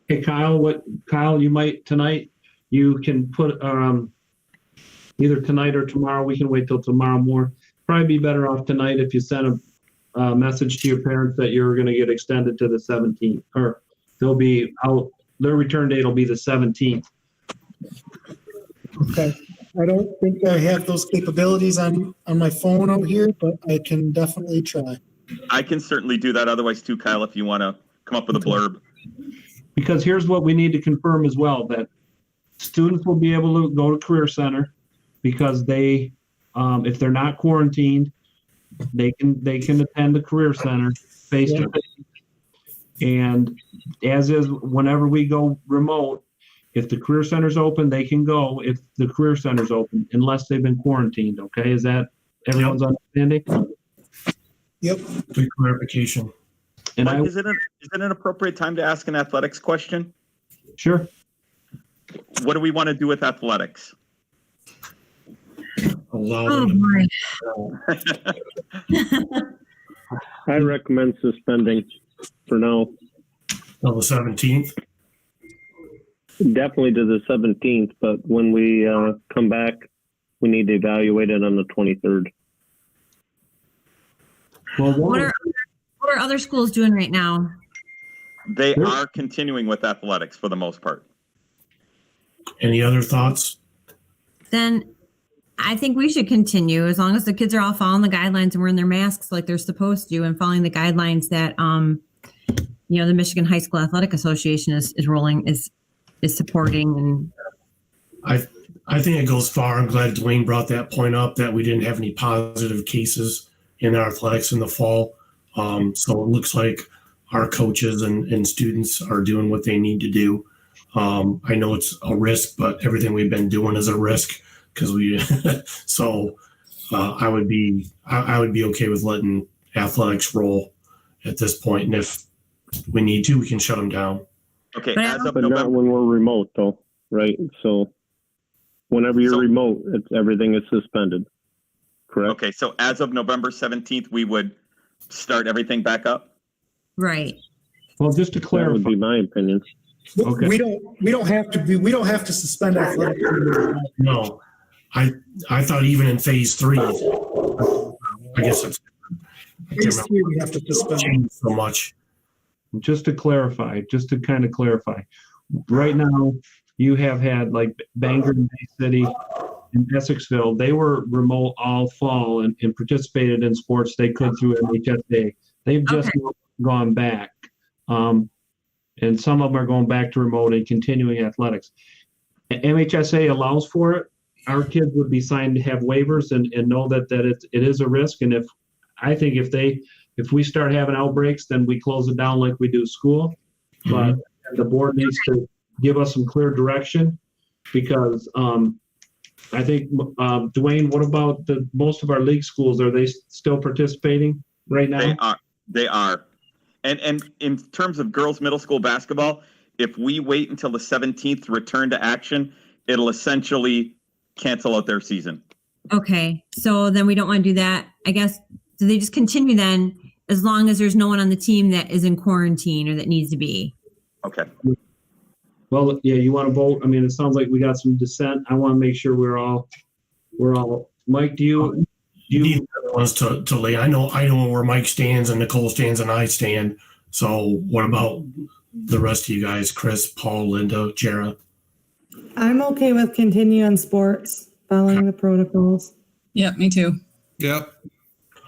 Hey, Kyle, you might tonight, you can put, either tonight or tomorrow, we can wait till tomorrow more. Probably be better off tonight if you send a message to your parents that you're going to get extended to the 17th, or they'll be out, their return date will be the 17th. Okay. I don't think I have those capabilities on my phone out here, but I can definitely try. I can certainly do that. Otherwise, too, Kyle, if you want to come up with a blurb. Because here's what we need to confirm as well, that students will be able to go to Career Center because they, if they're not quarantined, they can attend the Career Center face to face. And as is, whenever we go remote, if the Career Center's open, they can go if the Career Center's open, unless they've been quarantined. Okay, is that everyone's understanding? Yep. Good clarification. And Mike, is it an appropriate time to ask an athletics question? Sure. What do we want to do with athletics? Oh, boy. I recommend suspending for now. Till the 17th? Definitely to the 17th, but when we come back, we need to evaluate it on the 23rd. Well, What are other schools doing right now? They are continuing with athletics for the most part. Any other thoughts? Then I think we should continue as long as the kids are all following the guidelines and wearing their masks like they're supposed to and following the guidelines that the Michigan High School Athletic Association is supporting. And I think it goes far. I'm glad Dwayne brought that point up that we didn't have any positive cases in our athletics in the fall. So it looks like our coaches and students are doing what they need to do. I know it's a risk, but everything we've been doing is a risk because I would be okay with letting athletics roll at this point. And if we need to, we can shut them down. Okay, But not when we're remote, though, right? So whenever you're remote, everything is suspended. Correct. Okay, so as of November 17th, we would start everything back up? Right. Well, just to clarify, that would be my opinion. Okay. We don't have to suspend athletics. No, I thought even in phase 3, I guess it's Phase 3 we have to suspend. changed so much. just to kind of clarify, right now you have had like Bangor and Bay City and Essexville, they were remote all fall and participated in sports they could through MHSA. They've just gone back. And some of them are going back to remote and continuing athletics. MHSA allows for it. Our kids would be signed to have waivers and know that it is a risk. And if we start having outbreaks, then we close it down like we do school. But the board needs to give us some clear direction because I think, Dwayne, what about most of our league schools? Are they still participating right now? They are. And in terms of girls middle school basketball, if we wait until the 17th to return to action, it'll essentially cancel out their season. Okay, so then we don't want to do that. I guess, do they just continue then as long as there's no one on the team that is in quarantine or that needs to be? Okay. Well, yeah, you want to vote? I mean, it sounds like we got some dissent. I want to make sure we're all, Mike, do you need the other ones to lay? I know where Mike stands and Nicole stands and I stand. So what about the rest of you guys? Chris, Paul, Linda, Jara? I'm okay with continuing sports, following the protocols. Yep, me too. Yep.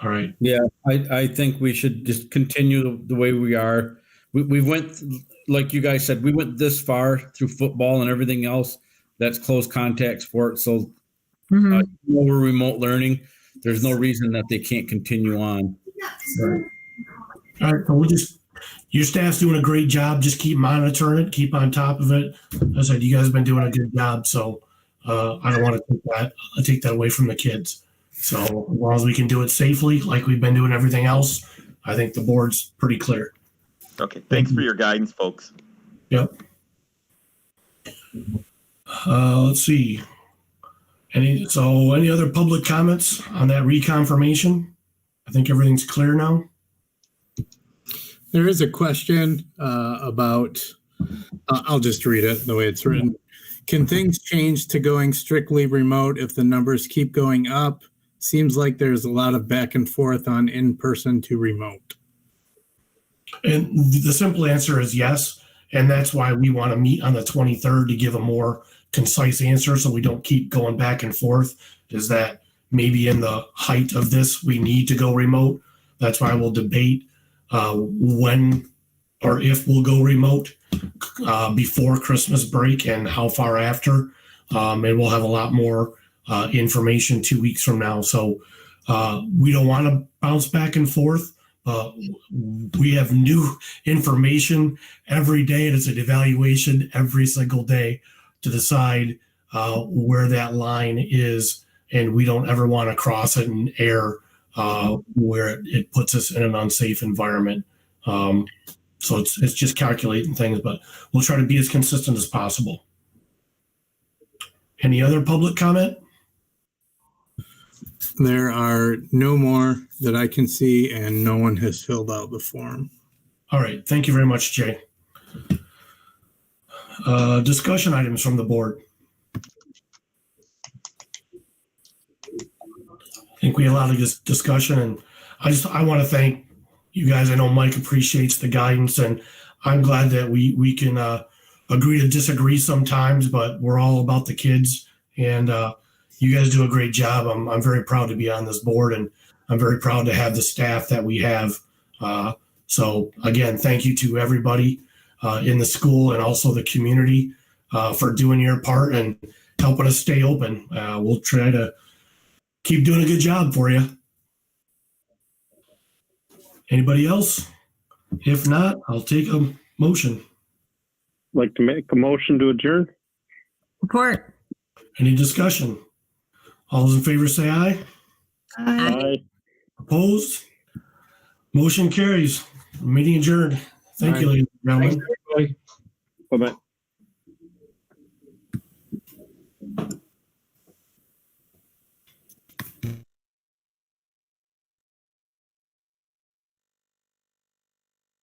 All right. Yeah, I think we should just continue the way we are. We went, like you guys said, we went this far through football and everything else. That's close contact sports. So we're remote learning. there's no reason that they can't continue on. Right. All right, so your staff's doing a great job. Just keep monitoring it, keep on top of it. As I said, you guys have been doing a good job, so I don't want to take that away from the kids. So as long as we can do it safely, like we've been doing everything else, I think the board's pretty clear. Okay, thanks for your guidance, folks. Yep. Let's see. Any other public comments on that reconfirmation? I think everything's clear now. There is a question about, I'll just read it the way it's written. Can things change to going strictly remote if the numbers keep going up? Seems like there's a lot of back and forth on in-person to remote. And the simple answer is yes. And that's why we want to meet on the 23rd to give a more concise answer so we don't keep going back and forth, is that maybe in the height of this, we need to go remote. That's why we'll debate when or if we'll go remote before Christmas break and how far after. And we'll have a lot more information 2 weeks from now. So we don't want to bounce back and forth. We have new information every day, and it's an evaluation every single day to decide where that line is, and we don't ever want to cross it and err where it puts us in an unsafe environment. So it's just calculating things, but we'll try to be as consistent as possible. Any other public comment? There are no more that I can see, and no one has filled out the form. All right. Thank you very much, Jay. Discussion items from the board. I think we had a lot of this discussion, and I want to thank you guys. I know Mike appreciates the guidance, and I'm glad that we can agree to disagree sometimes, but we're all about the kids, and you guys do a great job. I'm very proud to be on this board, and I'm very proud to have the staff that we have. So again, thank you to everybody in the school and also the community for doing your part and helping us stay open. We'll try to keep doing a good job for you. Anybody else? If not, I'll take a motion. Like to make a motion to adjourn? Support. Any discussion? All those in favor say aye. Aye. Opposed? Motion carries. Meeting adjourned. Thank you, ladies and gentlemen. Thanks, everybody. Bye-bye.